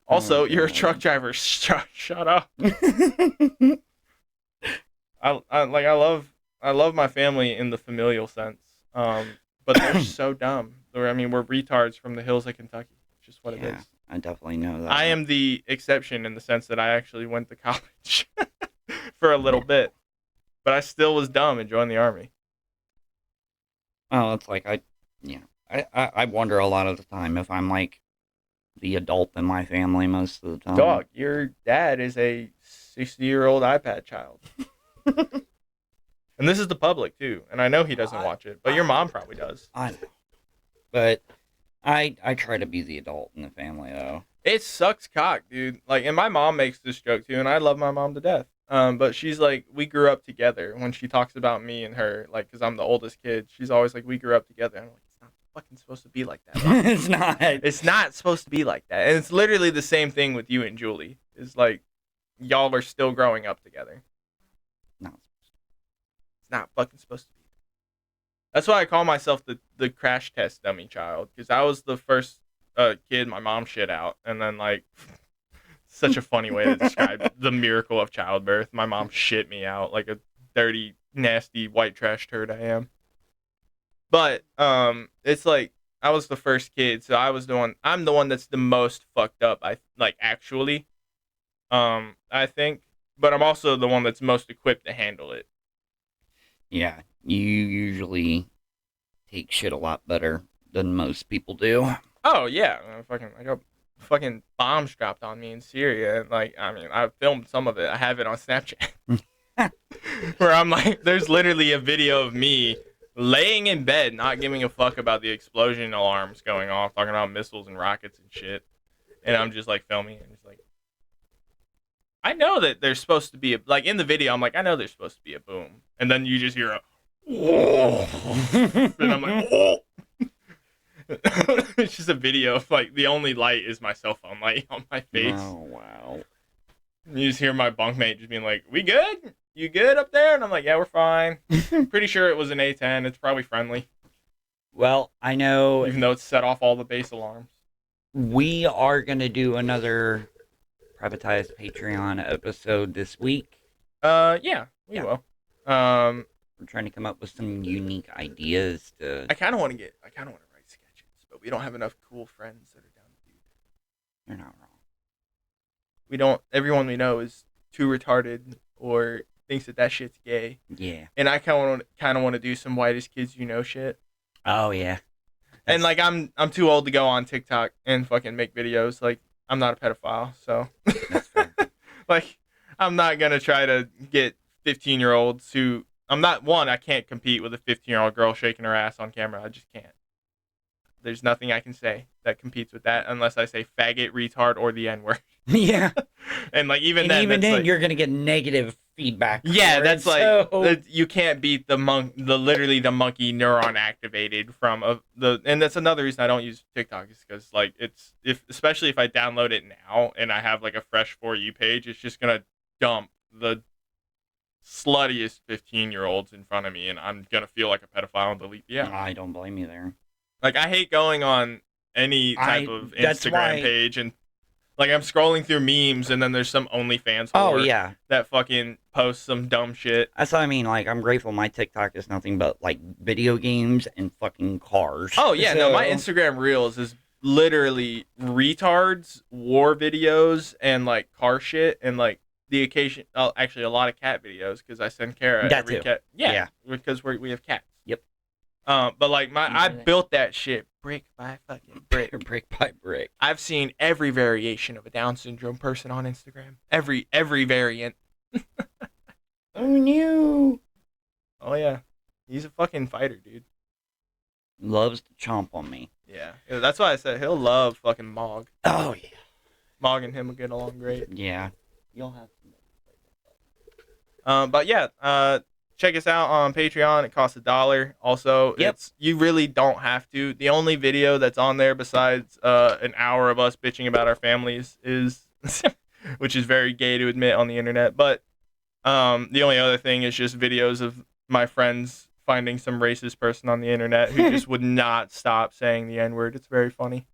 Also, you're a truck driver. Shut up. I love my family in the familial sense. But they're so dumb. We're retards from the hills of Kentucky. It's just what it is. I definitely know that. I am the exception in the sense that I actually went to college for a little bit. But I still was dumb and joined the army. Oh, it's like I wonder a lot of the time if I'm like the adult in my family most of the time. Dog, your dad is a 60-year-old iPad child. And this is the public, too. And I know he doesn't watch it, but your mom probably does. I know. But I try to be the adult in the family, though. It sucks cock, dude. Like, and my mom makes this joke, too, and I love my mom to death. But she's like, we grew up together. When she talks about me and her, like, because I'm the oldest kid, she's always like, we grew up together. I'm like, it's not fucking supposed to be like that, Mom. It's not. It's not supposed to be like that. And it's literally the same thing with you and Julie. It's like, y'all are still growing up together. No. It's not fucking supposed to be. That's why I call myself the crash test dummy child, because I was the first kid my mom shit out, and then like, such a funny way to describe the miracle of childbirth. My mom shit me out like a dirty nasty white trash turd I am. But it's like I was the first kid, so I'm the one that's the most fucked up. Actually, I think, but I'm also the one that's most equipped to handle it. Yeah, you usually take shit a lot better than most people do. Oh yeah, I got fucking bombs dropped on me in Syria, and I filmed some of it. I have it on Snapchat, where I'm like, there's literally a video of me laying in bed, not giving a fuck about the explosion alarms going off, talking about missiles and rockets and shit, and I'm just like filming and just like, I know that there's supposed to be in the video, I'm like, I know there's supposed to be a boom, and then you just hear a, and I'm like, oh. It's just a video of the only light is my cell phone light on my face. Oh wow! And you just hear my bunkmate just being like, "We good? You good up there?" And I'm like, "Yeah, we're fine." Pretty sure it was an A10. It's probably friendly. Well, I know. Even though it's set off all the base alarms. We are gonna do another privatized Patreon episode this week. Yeah, we will. We're trying to come up with some unique ideas to. I kind of want to write sketches, but we don't have enough cool friends that are down to do that. You're not wrong. Everyone we know is too retarded or thinks that shit's gay. Yeah. And I kind of want to do some whitest kids you know shit. Oh yeah. And I'm too old to go on TikTok and fucking make videos. Like, I'm not a pedophile, so That's fair. I'm not gonna try to get 15-year-olds who I can't compete with a 15-year-old girl shaking her ass on camera. I just can't. There's nothing I can say that competes with that unless I say faggot, retard, or the N-word. Yeah. And even then you're gonna get negative feedback. Yeah, that's you can't beat the monkey neuron activated from and that's another reason I don't use TikTok is because especially if I download it now and I have a fresh For You page, it's just gonna dump the sluttiest 15-year-olds in front of me, and I'm gonna feel like a pedophile and delete the app. I don't blame you there. I hate going on any type of Instagram page and I'm scrolling through memes and then there's some OnlyFans whore that fucking posts some dumb shit. That's what I mean. I'm grateful my TikTok is nothing but video games and fucking cars. Oh yeah, no, my Instagram Reels is literally retards, war videos, and car shit, and the occasion. Oh, actually, a lot of cat videos because I send Kara that every too. cat. Yeah, because we have cats. Yep. But I built that shit brick by fucking brick. Brick by brick. I've seen every variation of a Down syndrome person on Instagram. Every variant. Oh no. Oh yeah, he's a fucking fighter, dude. Loves to chomp on me. Yeah, that's why I said he'll love fucking Mog. Oh yeah. Mog and him will get along great. Yeah. You'll have. But yeah, check us out on Patreon. It costs $1. Also, you really don't have to. The only video that's on there besides an hour of us bitching about our families is, which is very gay to admit on the internet. But the only other thing is just videos of my friends finding some racist person on the internet who just would not stop saying the N-word. It's very funny.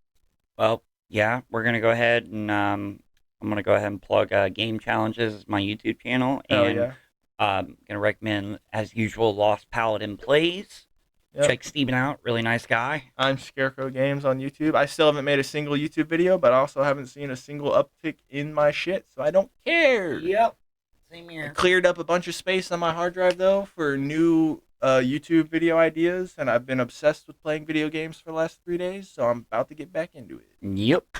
Well, yeah, we're gonna go ahead and I'm gonna go ahead and plug Game Challenges as my YouTube channel, and gonna recommend as usual Lost Paladin Plays. Yep. Check Steven out, really nice guy. I'm Scarecrow Games on YouTube. I still haven't made a single YouTube video, but I also haven't seen a single uptick in my shit, so I don't care. Yep. Same here. I cleared up a bunch of space on my hard drive though for new YouTube video ideas, and I've been obsessed with playing video games for the last 3 days, so I'm about to get back into it. Yep.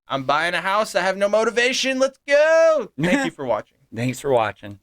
I'm buying a house. I have no motivation. Let's go. Thank you for watching. Thanks for watching.